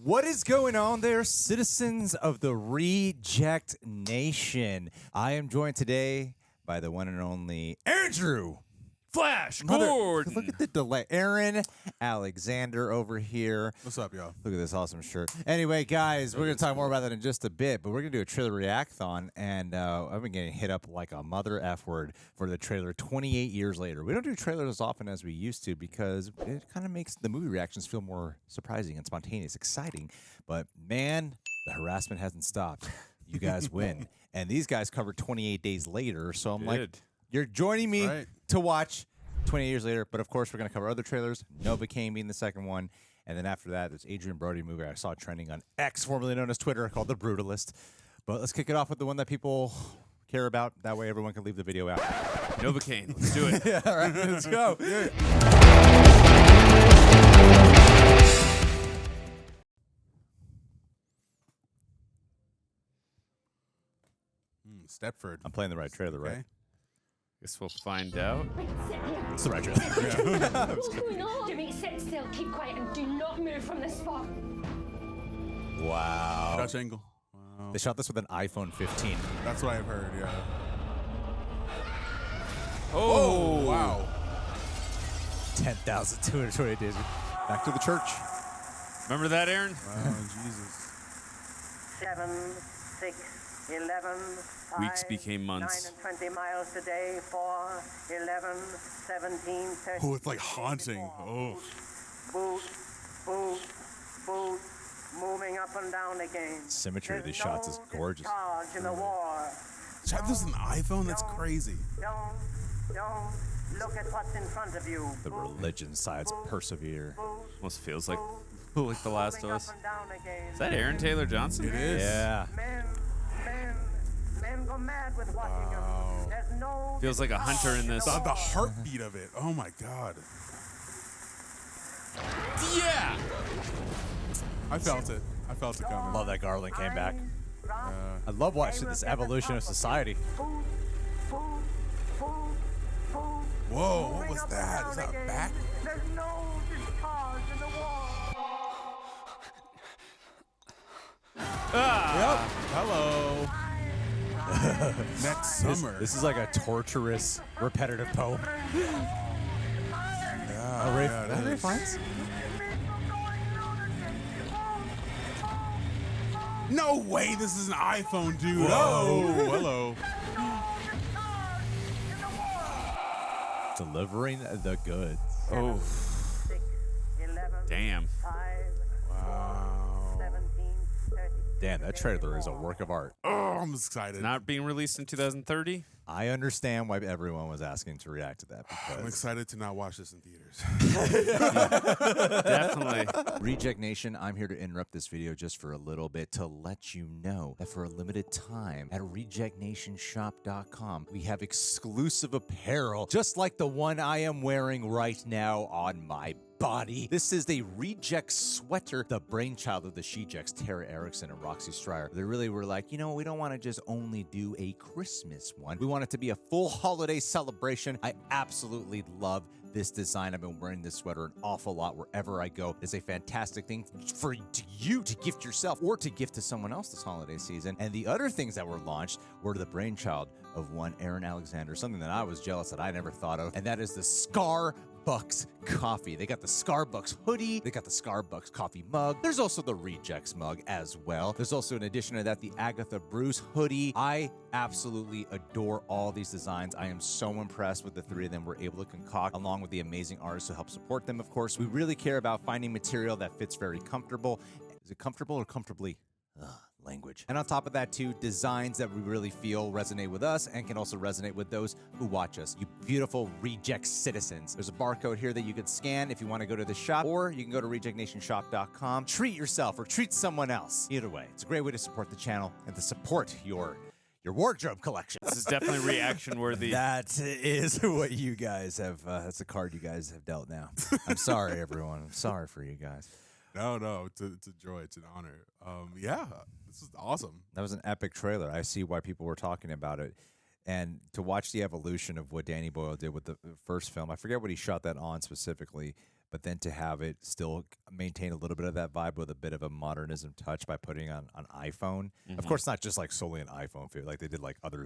What is going on there, citizens of the Reject Nation? I am joined today by the one and only Andrew Flash Gordon. Look at the delay. Aaron Alexander over here. What's up, y'all? Look at this awesome shirt. Anyway, guys, we're going to talk more about that in just a bit, but we're going to do a trailer react-thon, and I've been getting hit up like a mother F word for the trailer 28 years later. We don't do trailers as often as we used to because it kind of makes the movie reactions feel more surprising and spontaneous, exciting. But, man, the harassment hasn't stopped. You guys win. And these guys covered 28 days later, so I'm like, you're joining me to watch 28 years later, but of course we're going to cover other trailers, Novocaine being the second one, and then after that, there's Adrien Brody movie I saw trending on X, formerly known as Twitter, called The Brutalist. But let's kick it off with the one that people care about. That way everyone can leave the video out. Novocaine, let's do it. Yeah, all right, let's go. Stepford. I'm playing the right trailer, right? Guess we'll find out. It's the right trailer. What's going on? Jimmy, sit still, keep quiet, and do not move from this spot. Wow. Dutch angle. Wow. They shot this with an iPhone 15. That's what I've heard, yeah. Oh, wow. 10,228 days. Back to the church. Remember that, Aaron? Wow, Jesus. 7, 6, 11, 5, Weeks became months. 9 and 20 miles a day, 4, 11, 17, 30. Oh, it's like haunting. Oh. Boot, boot, boot, moving up and down again. Symmetry of these There's shots is no gorgeous. discharge in the war. Check this on an iPhone? That's crazy. Don't look at what's in front of you. The religion sides persevere. Almost feels like The Last of Moving Us. up and down again. Is that Aaron Taylor Johnson? It is. Yeah. Men go mad with watching them. There's no Feels like a hunter in this. The heartbeat of it. Oh, my God. Yeah! I felt it. I felt it coming. Love that Garland came back. I love watching this evolution of society. Whoa, what was that? Is that a back? There's no discharge in the war. Yep. Hello. Next summer. This is like a torturous, repetitive poem. Yeah, Ray, yeah, it Ray is. Fiennes? No way, this is an iPhone, dude. Whoa. Oh, hello. Delivering the goods. Oh, 6, 11, damn. 5, Wow. 17, 30. Damn, that trailer is a work of art. Oh, I'm excited. Not being released in 2030? I understand why everyone was asking to react to that. I'm Because excited to not watch this in theaters. Definitely. Reject Nation, I'm here to interrupt this video just for a little bit to let you know that for a limited time at rejectnationshop.com, we have exclusive apparel, just like the one I am wearing right now on my body. This is the Reject sweater, the brainchild of the Shejects, Tara Erickson and Roxy Stryer. They really were like, you know, we don't want to just only do a Christmas one. We want it to be a full holiday celebration. I absolutely love this design. I've been wearing this sweater an awful lot wherever I go. It's a fantastic thing for you to gift yourself or to gift to someone else this holiday season. And the other things that were launched were the brainchild of one Aaron Alexander, something that I was jealous that I never thought of, and that is the Starbucks coffee. They got the Starbucks hoodie. They got the Starbucks coffee mug. There's also the Rejects mug as well. There's also, in addition to that, the Agatha Bruce hoodie. I absolutely adore all these designs. I am so impressed with the three of them we're able to concoct, along with the amazing artists who help support them, of course. We really care about finding material that fits very comfortable. Is it comfortable or comfortably? Language. And on top of that too, designs that we really feel resonate with us and can also resonate with those who watch us. You beautiful Reject citizens. There's a barcode here that you can scan if you want to go to the shop, or you can go to rejectnationshop.com. Treat yourself or treat someone else. Either way, it's a great way to support the channel and to support your wardrobe collection. This is definitely reaction worthy. That is what you guys have, that's the card you guys have dealt now. I'm sorry, everyone. I'm sorry for you guys. No, it's a joy. It's an honor. Yeah, this is awesome. That was an epic trailer. I see why people were talking about it. And to watch the evolution of what Danny Boyle did with the first film, I forget what he shot that on specifically, but then to have it still maintain a little bit of that vibe with a bit of a modernism touch by putting on iPhone. Of course, not just like solely an iPhone feel, like they did like other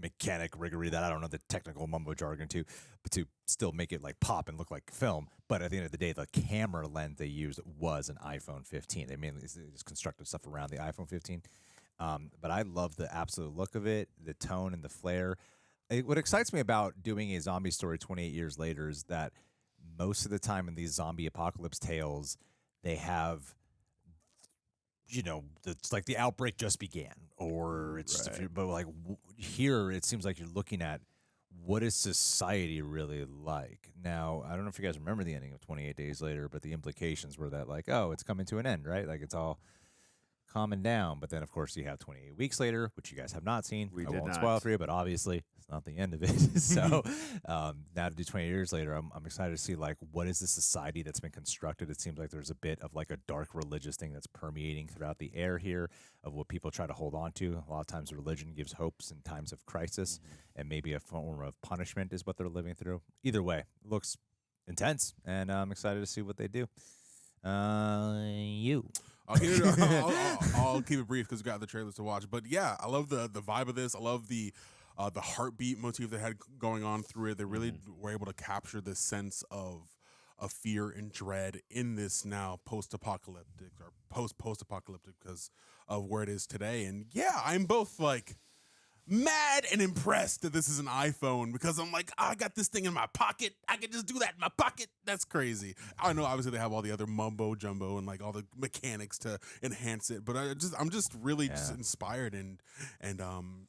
mechanic riggery that I don't know the technical mumbo jargon to, but to still make it like pop and look like film. But at the end of the day, the camera lens they used was an iPhone 15. They mainly just constructed stuff around the iPhone 15. But I love the absolute look of it, the tone and the flair. What excites me about doing a zombie story 28 years later is that most of the time in these zombie apocalypse tales, they have, it's like the outbreak just began, or it's just but like here it seems like you're looking at what is society really like. Now, I don't know if you guys remember the ending of 28 Days Later, but the implications were that like, oh, it's coming to an end, right? Like it's all calming down. But then, of course, you have 28 Weeks Later, which you guys have not seen. I won't spoil for you, but obviously it's not the end of it. So now to do 28 Years Later, I'm excited to see like what is the society that's been constructed. It seems like there's a bit of like a dark religious thing that's permeating throughout the air here of what people try to hold on to. A lot of times religion gives hopes in times of crisis, and maybe a form of punishment is what they're living through. Either way, it looks intense, and I'm excited to see what they do. I'll keep it brief because we got the trailers to watch. But yeah, I love the vibe of this. I love the heartbeat motif they had going on through it. They really were able to capture this sense of fear and dread in this now post-apocalyptic or post-apocalyptic because of where it is today. And yeah, I'm both like mad and impressed that this is an iPhone because I'm like, I got this thing in my pocket. I can just do that in my pocket. That's crazy. I know obviously they have all the other mumbo jumbo and like all the mechanics to enhance it, but I'm just really just inspired and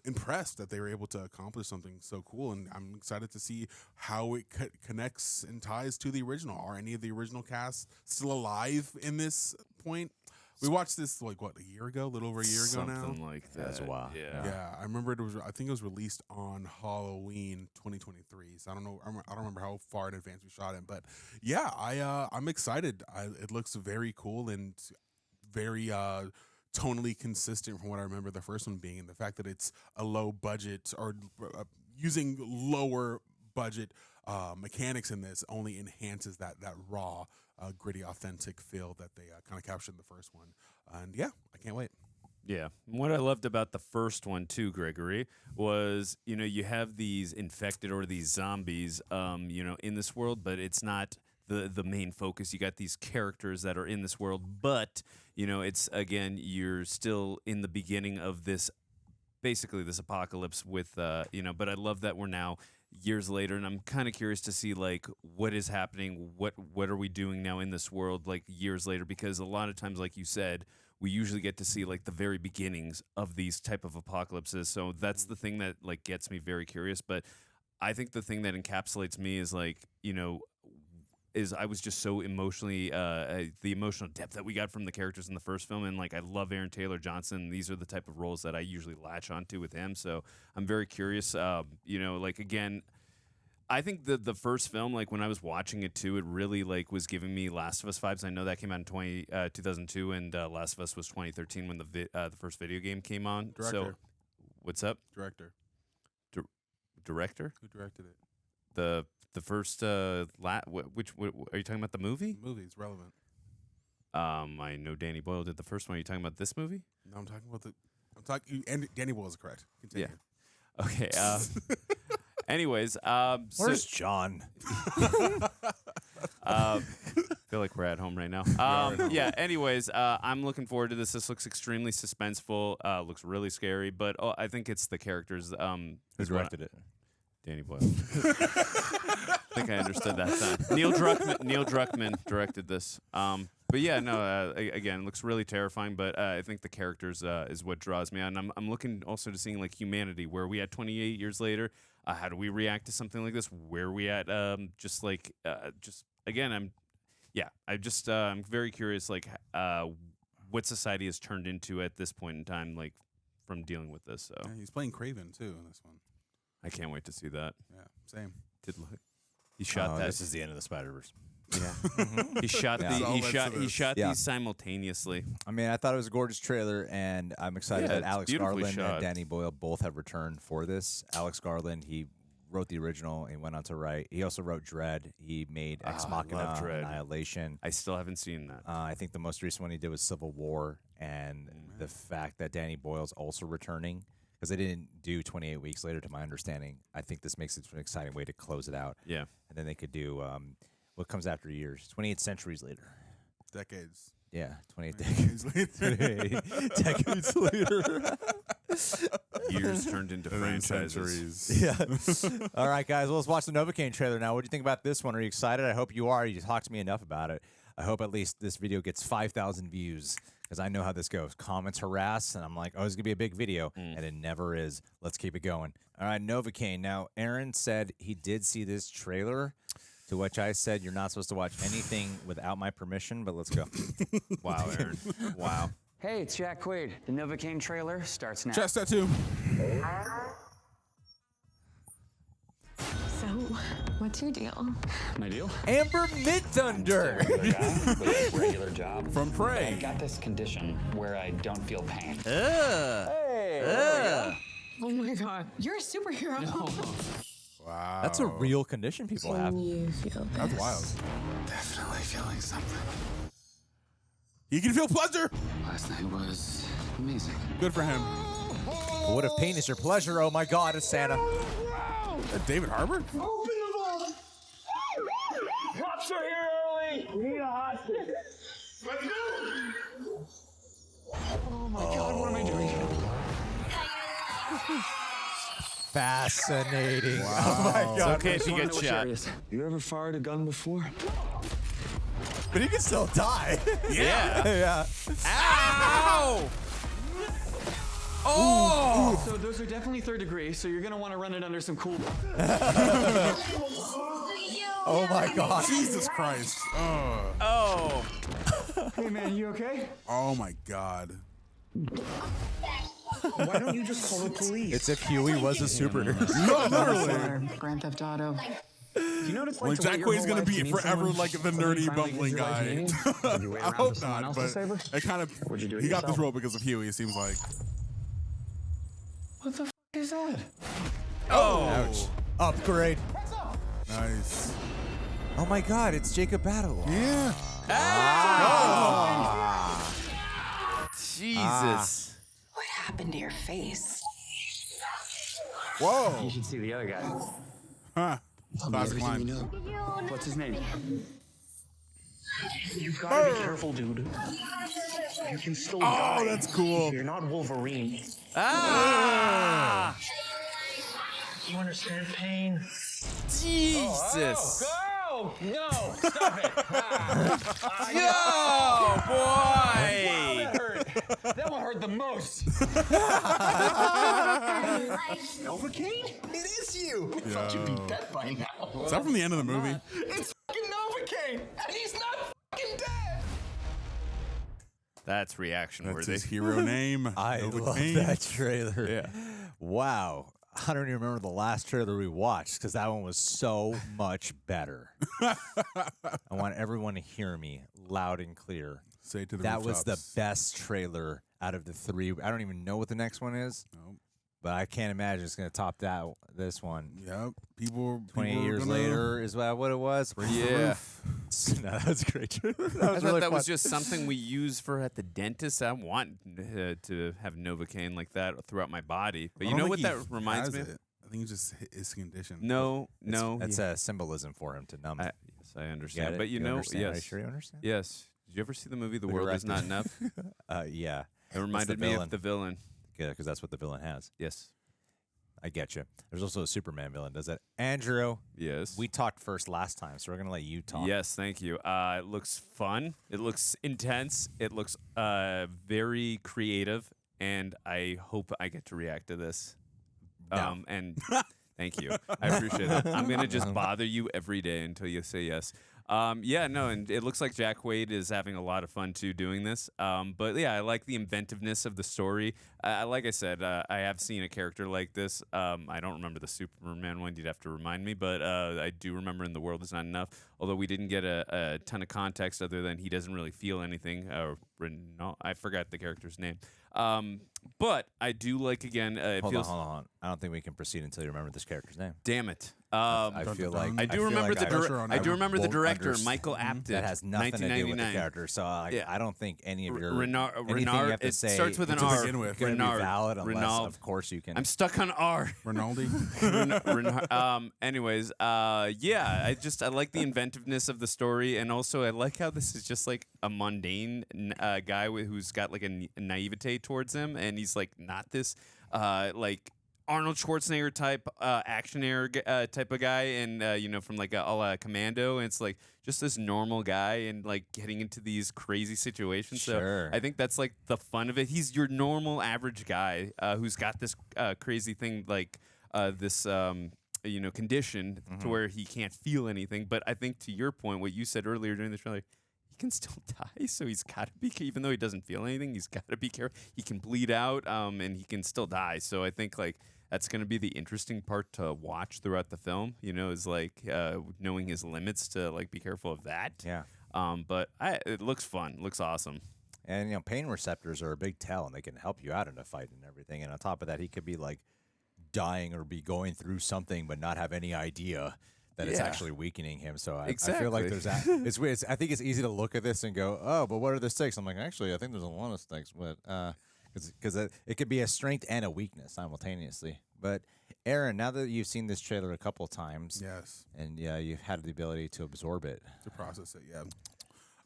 impressed that they were able to accomplish something so cool. And I'm excited to see how it connects and ties to the original. Are any of the original cast still alive in this point? We watched this like a year ago, a little over a year ago now. Something like that. That's a while. Yeah, I remember I think it was released on Halloween 2023. So I don't remember how far in advance we shot it, but yeah, I'm excited. It looks very cool and very tonally consistent from what I remember the first one being, and the fact that it's a low budget or using lower budget mechanics in this only enhances that raw, gritty, authentic feel that they kind of captured in the first one. And yeah, I can't wait. Yeah. What I loved about the first one too, Gregory, was, you have these infected or these zombies, in this world, but it's not the main focus. You got these characters that are in this world, but, it's, again, you're still in the beginning of this, basically this apocalypse with, but I love that we're now years later, and I'm kind of curious to see like what is happening, what are we doing now in this world like years later, because a lot of times, like you said, we usually get to see like the very beginnings of these type of apocalypses. So that's the thing that like gets me very curious. But I think the thing that encapsulates me is like, is I was just so emotionally, the emotional depth that we got from the characters in the first film. And like, I love Aaron Taylor Johnson. These are the type of roles that I usually latch onto with him. So I'm very curious, like, again, I think the first film, like when I was watching it too, it really like was giving me Last of Us vibes. I know that came out in 2002 and Last of Us was 2013 when the first video game came on. Director. So what's up? Director. Director? Who directed it? The first, which are you talking about? The movie? The movie is relevant. I know Danny Boyle did the first one. Are you talking about this movie? No, I'm talking about and Danny Boyle is correct. Continue. Yeah. Okay. Anyways, where's John? Feel like we're at home right now. Yeah. Anyways, I'm looking forward to this. This looks extremely suspenseful. Looks really scary, but I think it's the characters. Who directed it? Danny Boyle. I think I understood that time. Neil Druckmann directed this. But yeah, no. Again, it looks really terrifying. But I think the characters is what draws me out. And I'm looking also to seeing like humanity, where we at 28 years later. How do we react to something like this? Where are we at? I'm very curious, like what society has turned into at this point in time, like from dealing with this. So yeah, he's playing Kraven too in this one. I can't wait to see that. Yeah, same. He shot that. This is the end of the Spider-Verse. Yeah, he shot these simultaneously. I mean, I thought it was a gorgeous trailer, and I'm excited that Alex Garland and Danny Boyle both have returned for this. Alex Garland, he wrote the original and went on to write. He also wrote Dread. He made Ex Machina, Dread. Annihilation. I still haven't seen that. I think the most recent one he did was Civil War, and the fact that Danny Boyle's also returning, because they didn't do 28 weeks later, to my understanding. I think this makes it an exciting way to close it out. Yeah. And then they could do what comes after years, 28 centuries later. Decades. Yeah, 28 decades later. Decades later. Years turned into franchises. Yeah. All right, guys. Well, let's watch the Novocaine trailer now. What do you think about this one? Are you excited? I hope you are. You talked to me enough about it. I hope at least this video gets 5,000 views, because I know how this goes. Comments harass, and I'm like, oh, it's going to be a big video, and it never is. Let's keep it going. All right, Novocaine. Now, Aaron said he did see this trailer, to which I said you're not supposed to watch anything without my permission, but let's go. Wow, Aaron. Wow. Hey, it's Jack Quaid. The Novocaine trailer starts now. Chest tattoo. So, what's your deal? My deal? Amber Midthunder. Regular job. From Prey. I've got this condition where I don't feel pain. Oh my god, you're a superhero. Wow. That's a real condition people have. Can you feel this? That's wild. Definitely feeling something. You can feel pleasure. Last night was amazing. Good for him. But what if pain is your pleasure? Oh my God, it's Santa. David Harbour? Cops are here early. We need a hostage. Let's go. Oh my god, what am I doing? Fascinating. Wow. Oh my God. Okay, if you get shot. You ever fired a gun before? But he can still die. Yeah. Yeah. Ow! Oh! So those are definitely third degree, so you're gonna want to run it under some cool... Oh my God. Jesus Christ. Oh. Oh! Hey man, you okay? Oh my God. Why don't you just call the police? It's if Huey was a superhero. No, literally. Grand Theft Auto. You know what it's Well, like to Jack wait your Quaid's whole gonna life be to meet forever someone, like the and then nerdy, finally bumbling gives you life guy. meaning? Did you wait I around hope for someone not, else to but save her? it kind of What'd you do it he got this yourself? role because of Huey. It seems like. What the f is that? Oh! Ouch. Upgrade. Nice. Oh my God, it's Jacob Battle. Yeah. Jesus. What happened to your face? Whoa. You should see the other guy. Huh. Classic line. What's his name? You've got to be careful, dude. You can still die. Oh, that's cool. You're not Wolverine. Ah! You understand pain? Jesus. Oh, no! Stop it! Oh, boy! That one hurt the most. Novocaine? It is you! I thought you'd be dead by now. Is that from the end of the movie? It's fucking Novocaine! And he's not fucking dead! That's reaction That's worthy. his hero name. I love Novocaine. that trailer. Yeah. Wow. I don't even remember the last trailer we watched, because that one was so much better. I want everyone to hear me loud and clear. Say it to the That was the rooftops. best trailer out of the three. I don't even know what the next one is, Nope. but I can't imagine it's going to top this one. Yep. People. 28 years later is what it was. Yeah. No, that was a great trailer. That I was thought really that fun. was just something we use for at the dentist. I want to have Novocaine like that throughout my body. But I you don't know think what he that reminds me has of? it. I think it's just his condition. No, no. That's a symbolism for him to numb. Yes, I Get understand. it? But you know, understand? yes. Are you sure you understand? Yes. Did you ever see the movie The Who World Is Not directed? Enough? Yeah. It reminded me villain. of the villain. Yeah, because that's what the villain has. Yes. I get you. There's also a Superman villain. Does that? Andrew, Yes. we talked first last time, so we're going to let you talk. Yes, thank you. It looks fun. It looks intense. It looks very creative, and I hope I get to react to this. No. And thank you. I appreciate it. I'm gonna just bother you every day until you say yes. Yeah, no, and it looks like Jack Quaid is having a lot of fun too doing this. But yeah, I like the inventiveness of the story. Like I said, I have seen a character like this. I don't remember the Superman one. You'd have to remind me, but I do remember in The World Is Not Enough. Although we didn't get a ton of context other than he doesn't really feel anything. No, I forgot the character's name. But I do like, again, it Hold feels... on. I don't think we can proceed until you remember this character's name. Damn it. I feel like I do remember the director, Michael Apted. That has nothing to do with the 1999. character. So I don't think any of your Renard. anything you have to It say starts with an to R. begin with. going to be Renard. valid unless, Renald. of course, you can. I'm stuck on R. Rinaldi. Anyways, yeah, I like the inventiveness of the story, and also I like how this is just like a mundane guy who's got like a naivete towards him, and he's like not this like Arnold Schwarzenegger type actionaire type of guy, and from like a la Commando, and it's like just this normal guy and like getting into these crazy situations. Sure. So I think that's like the fun of it. He's your normal average guy who's got this crazy thing like this condition to where he can't feel anything. But I think to your point, what you said earlier during the trailer, he can still die, so he's got to be, even though he doesn't feel anything, he's got to be careful. He can bleed out, and he can still die. So I think like that's going to be the interesting part to watch throughout the film. Is like knowing his limits to like be careful of that. Yeah. But it looks fun. It looks awesome. And pain receptors are a big tell, and they can help you out in a fight and everything. And on top of that, he could be like dying or be going through something, but not have any idea that it's actually weakening him. So I feel like there's that. It's weird. I think it's easy to look at this and go, oh, but what are the stakes? I'm like, actually, I think there's a lot of stakes, but because it could be a strength and a weakness simultaneously. But Aaron, now that you've seen this trailer a couple of times, Yes. and you've had the ability to absorb it, To process it, yeah.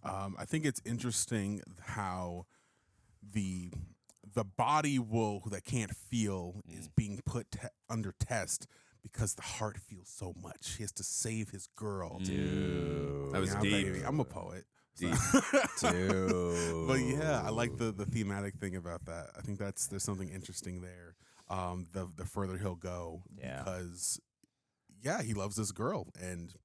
I think it's interesting how the body that can't feel is being put under test because the heart feels so much. He has to save his girl. dude. That was Yeah, deep. baby, I'm a poet. Deep. Dude. But yeah, I like the thematic thing about that. I think there's something interesting there. The further he'll go, because he loves this girl, and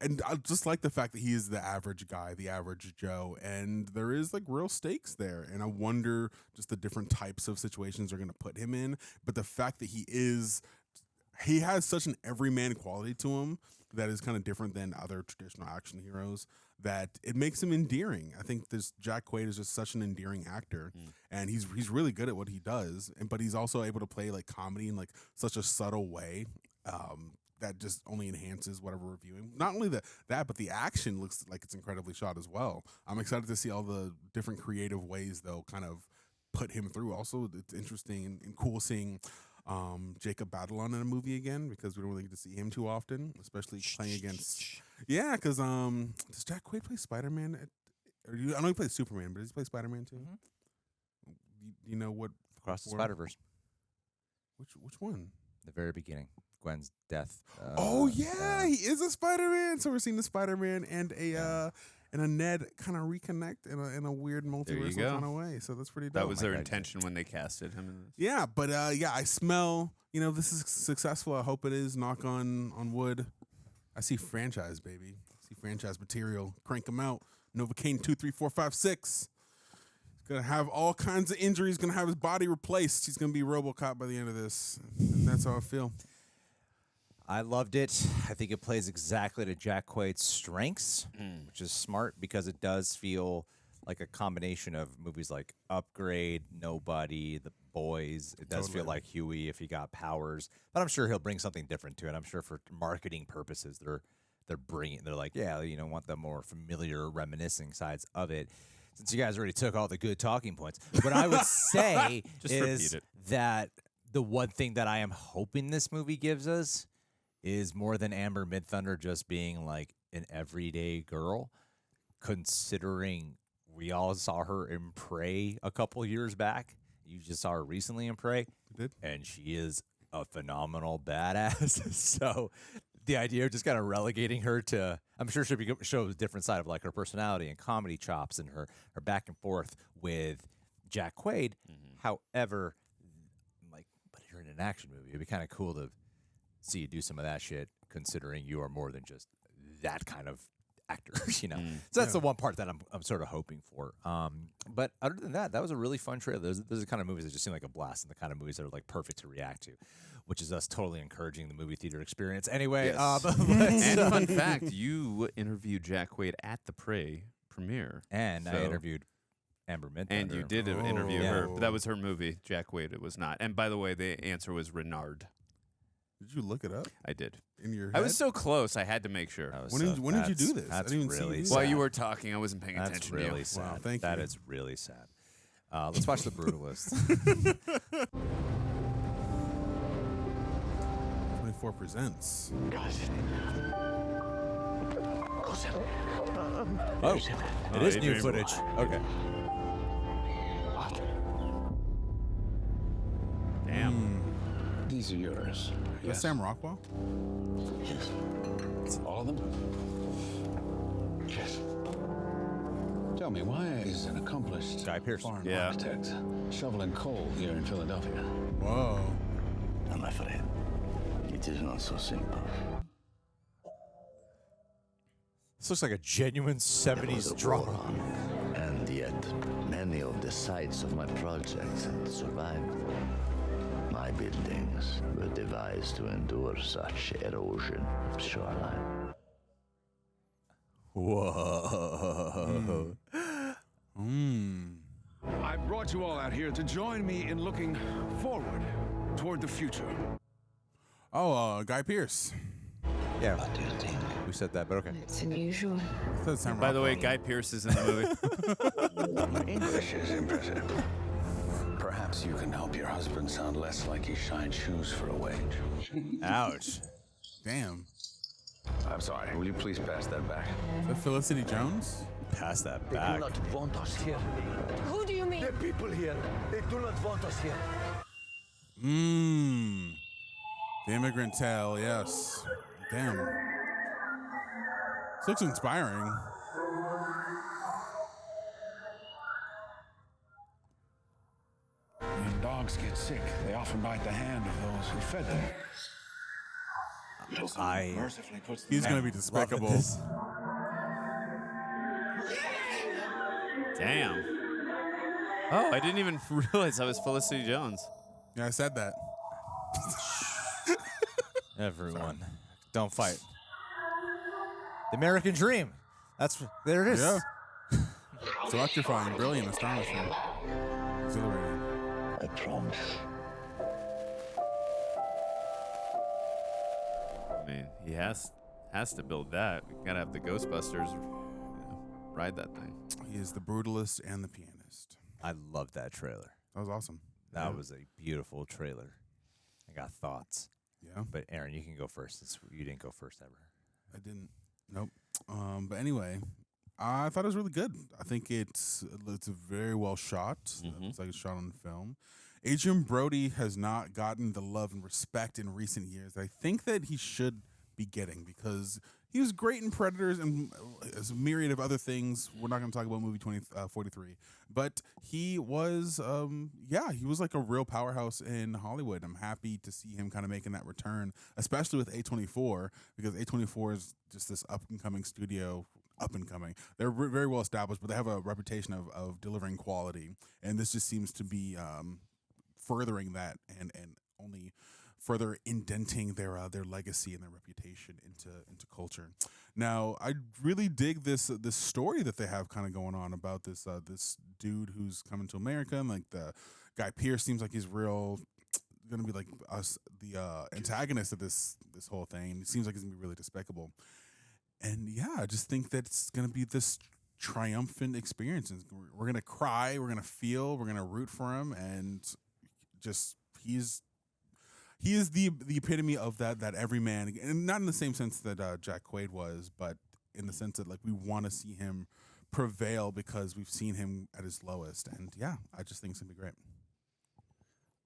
I just like the fact that he is the average guy, the average Joe, and there is like real stakes there, and I wonder just the different types of situations they're going to put him in. But the fact that he has such an everyman quality to him that is kind of different than other traditional action heroes, that it makes him endearing. I think Jack Quaid is just such an endearing actor, and he's really good at what he does, but he's also able to play like comedy in like such a subtle way that just only enhances whatever we're viewing. Not only that, but the action looks like it's incredibly shot as well. I'm excited to see all the different creative ways they'll kind of put him through. Also, it's interesting and cool seeing Jacob Batalon in a movie again, because we don't really get to see him too often, especially playing against. Yeah, because does Jack Quaid play Spider-Man? I know he plays Superman, but does he play Spider-Man too? You know what? Across the Spider-Verse. Which one? The very beginning. Gwen's death. He is a Spider-Man. So we're seeing the Spider-Man and a Ned kind of reconnect in a weird multiversal kind of way. So that's pretty dope. That was their intention when they casted him in this. Yeah, but I smell, this is successful. I hope it is. Knock on wood. I see franchise, baby. I see franchise material. Crank them out. Novocaine 2, 3, 4, 5, 6. He's going to have all kinds of injuries. Going to have his body replaced. He's going to be RoboCop by the end of this. And that's how I feel. I loved it. I think it plays exactly to Jack Quaid's strengths, which is smart because it does feel like a combination of movies like Upgrade, Nobody, The Boys. It does feel like Huey if he got powers, but I'm sure he'll bring something different to it. I'm sure for marketing purposes, they're like, want the more familiar, reminiscing sides of it. Since you guys already took all the good talking points, what I would say is that the one thing that I am hoping this movie gives us is more than Amber Midthunder just being like an everyday girl, considering we all saw her in Prey a couple years back. You just saw her recently in Prey. I did. And she is a phenomenal badass. So the idea of just kind of relegating her to, I'm sure she'll show a different side of like her personality and comedy chops and her back and forth with Jack Quaid. However, like, but you're in an action movie. It'd be kind of cool to see you do some of that shit, considering you are more than just that kind of actor, So that's the one part that I'm sort of hoping for. But other than that was a really fun trailer. Those are the kind of movies that just seem like a blast, and the kind of movies that are like perfect to react to, which is us totally encouraging the movie theater experience. Anyway, and fun fact, you interviewed Jack Quaid at the Prey premiere. And I interviewed Amber Midthunder. And you did interview Yeah. her. But that was her movie, Jack Quaid. It was not. And by the way, the answer was Renard. Did you look it up I did. in your head? I was so close. I had to make sure. That was When did you do this? I That's didn't even see really you. sad. While you were talking, I wasn't paying That's attention really to you. sad. Wow, thank That you. is really sad. Let's watch The Brutalist. 24 presents. Oh, it is new Adrien footage. Okay. Damn. These are yours. That's Sam Rockwell. Yes. All of them? Yes. Tell me, why is an accomplished Guy Pearce. foreign Yeah. architect shoveling coal here in Philadelphia? Whoa. I'm afraid it is not so simple. This looks like a genuine 70s drama. And yet, many of the sites of my projects have survived. My buildings were devised to endure such erosion of shoreline. Whoa. I brought you all out here to join me in looking forward toward the future. Oh, Guy Pearce. Yeah, What do you think? we said that, but okay. It's unusual. That's Sam By the way, Rockwell. Guy Pearce is in the movie. My English is impressive. Perhaps you can help your husband sound less like he shines shoes for a wage. Ouch. Damn. I'm sorry. Will you please pass that back? Is that Felicity Jones? Pass that back. want us here. Who do you mean? The people here, they do not want us here. The Immigrant Tale, yes. Damn. This looks inspiring. When dogs get sick, they often bite the hand of those who fed them. I Mercifully puts them He's down. going to be loving despicable. this. Damn. Oh, I didn't even realize that was Felicity Jones. Yeah, I said that. Everyone, don't fight. The American Dream. There it is. Yeah. It's electrifying, brilliant, astonishing, exhilarating. I promise. I mean, he has to build that. We gotta have the Ghostbusters ride that thing. He is the Brutalist and the Pianist. I love that trailer. That was awesome. That was a beautiful trailer. I got thoughts. Yeah, But Aaron, you can go first since you didn't go first ever. I didn't. Nope. But anyway, I thought it was really good. I think it's very well shot. It's like it's shot on film. Adrien Brody has not gotten the love and respect in recent years that I think that he should be getting, because he was great in Predators and a myriad of other things. We're not going to talk about movie 2043, but he was, he was like a real powerhouse in Hollywood. I'm happy to see him kind of making that return, especially with A24, because A24 is just this up-and-coming studio. They're very well established, but they have a reputation of delivering quality, and this just seems to be furthering that and only further indenting their legacy and their reputation into culture. Now, I really dig this story that they have kind of going on about this dude who's coming to America, and like the Guy Pearce seems like he's real gonna be like the antagonist of this whole thing. It seems like he's gonna be really despicable, and yeah, I just think that it's gonna be this triumphant experience. And we're gonna cry, we're gonna feel, we're gonna root for him, and just he is the epitome of that everyman, and not in the same sense that Jack Quaid was, but in the sense that like we want to see him prevail because we've seen him at his lowest. And yeah, I just think it's gonna be great.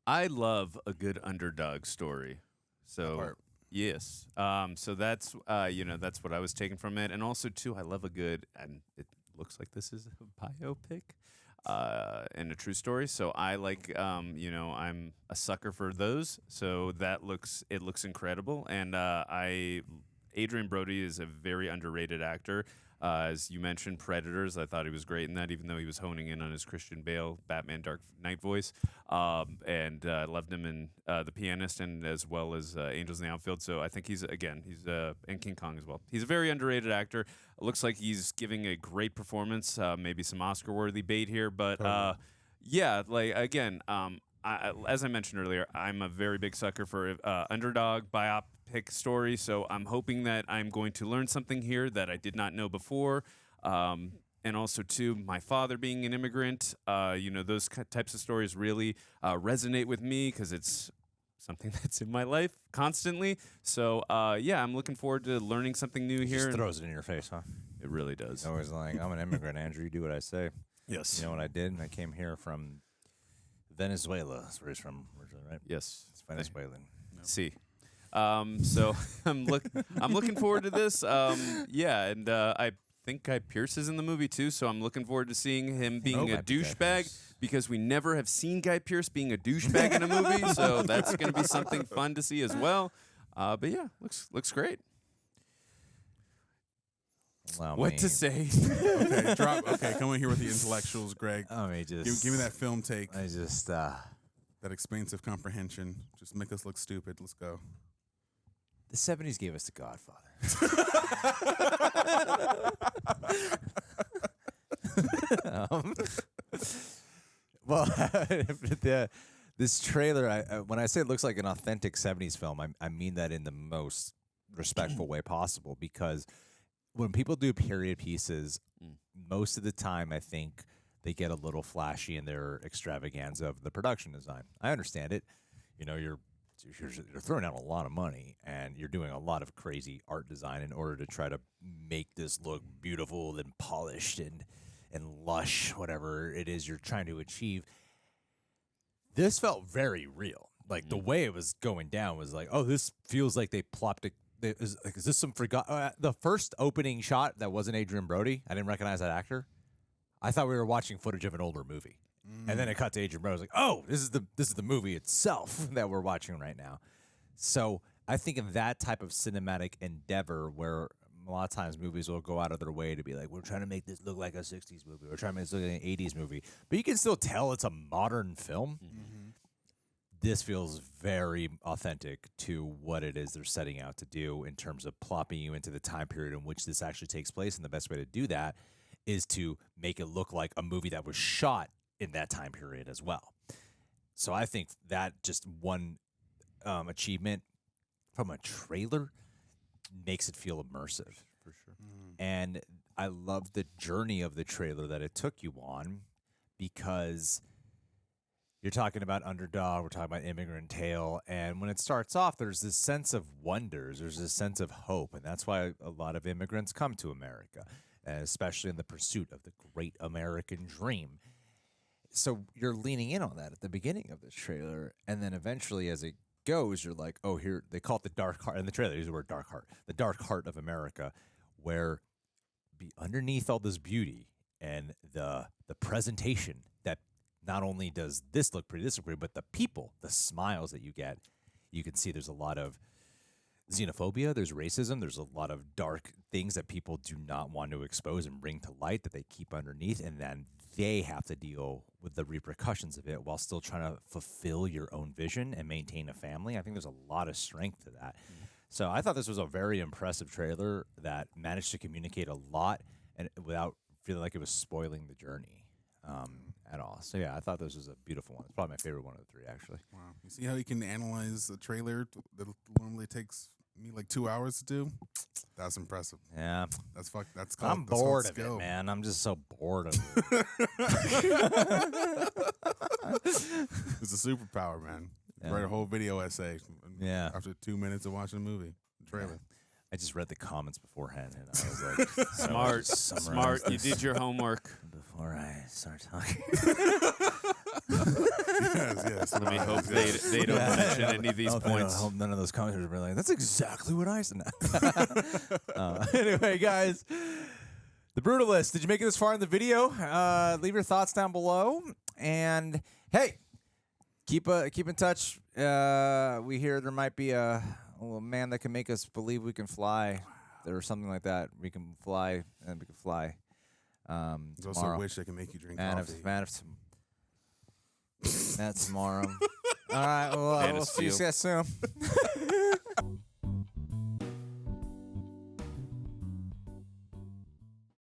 I love a good underdog story. So yes, so that's that's what I was taking from it, and also too, I love a good, and it looks like this is a biopic. And a true story. So I like, I'm a sucker for those. So it looks incredible. And Adrien Brody is a very underrated actor. As you mentioned, Predators. I thought he was great in that, even though he was honing in on his Christian Bale Batman Dark Knight voice. And I loved him in The Pianist, and as well as Angels in the Outfield. So I think he's and King Kong as well. He's a very underrated actor. It looks like he's giving a great performance. Maybe some Oscar-worthy bait here, but yeah, like again, as I mentioned earlier, I'm a very big sucker for underdog biopic story, so I'm hoping that I'm going to learn something here that I did not know before. And also, too, my father being an immigrant, those types of stories really resonate with me because it's something that's in my life constantly. So, yeah, I'm looking forward to learning something new here. Just throws it in your face, huh? It really does. Always like, I'm an immigrant, Andrew. You do what I say. Yes. You know what I did? I came here from Venezuela. That's where he's from originally, right? Yes. It's Venezuelan. See. So I'm looking forward to this. Yeah, and I think Guy Pearce is in the movie too, so I'm looking forward to seeing him being a douchebag because we never have seen Guy Pearce being a douchebag in a movie, so that's going to be something fun to see as well. But yeah, looks great. What to say? Okay, come in here with the intellectuals, Greg. Just give me that film take. I just that expansive comprehension. Just make us look stupid. Let's go. The 70s gave us The Godfather. Well, this trailer, when I say it looks like an authentic 70s film, I mean that in the most respectful way possible, because when people do period pieces, most of the time I think they get a little flashy in their extravaganza of the production design. I understand it. You're throwing out a lot of money and you're doing a lot of crazy art design in order to try to make this look beautiful and polished and lush, whatever it is you're trying to achieve. This felt very real. Like the way it was going down was like, oh, this feels like they plopped it. Is this some the first opening shot that wasn't Adrien Brody? I didn't recognize that actor. I thought we were watching footage of an older movie. And then it cut to Adrien Brody. I was like, oh, this is the movie itself that we're watching right now. So I think of that type of cinematic endeavor where a lot of times movies will go out of their way to be like, we're trying to make this look like a 60s movie. We're trying to make this look like an 80s movie. But you can still tell it's a modern film. This feels very authentic to what it is they're setting out to do in terms of plopping you into the time period in which this actually takes place. And the best way to do that is to make it look like a movie that was shot in that time period as well. So I think that just one achievement from a trailer makes it feel immersive. For sure. And I love the journey of the trailer that it took you on, because you're talking about underdog, we're talking about immigrant tale, and when it starts off, there's this sense of wonders, there's this sense of hope, and that's why a lot of immigrants come to America, and especially in the pursuit of the great American dream. So you're leaning in on that at the beginning of this trailer, and then eventually as it goes, you're like, oh, here, they call it the dark heart. In the trailer, they use the word dark heart. The dark heart of America, where underneath all this beauty and the presentation that not only does this look pretty, but the people, the smiles that you get, you can see there's a lot of xenophobia, there's racism, there's a lot of dark things that people do not want to expose and bring to light that they keep underneath, and then they have to deal with the repercussions of it while still trying to fulfill your own vision and maintain a family. I think there's a lot of strength to that. So I thought this was a very impressive trailer that managed to communicate a lot and without feeling like it was spoiling the journey at all. So yeah, I thought this was a beautiful one. It's probably my favorite one of the three, actually. Wow. You see how you can analyze a trailer that normally takes me like 2 hours to do? That's impressive. Yeah. That's called, I'm bored of it, man. I'm just so bored of it. It's a superpower, man. Yeah. Write a whole video essay after 2 minutes of watching a movie. Trailer. I just read the comments beforehand, and I was like, smart. You did your homework before I start talking. yes. Let me hope they don't mention any of these points. I hope none of those commenters were like, that's exactly what I said. Anyway, guys, The Brutalist. Did you make it this far in the video? Leave your thoughts down below. And hey, keep in touch. We hear there might be a man that can make us believe we can fly or something like that. We can fly, and we can fly. There's also tomorrow. a wish they can make you drink Man coffee. of tomorrow. All right, well, we'll see you guys soon.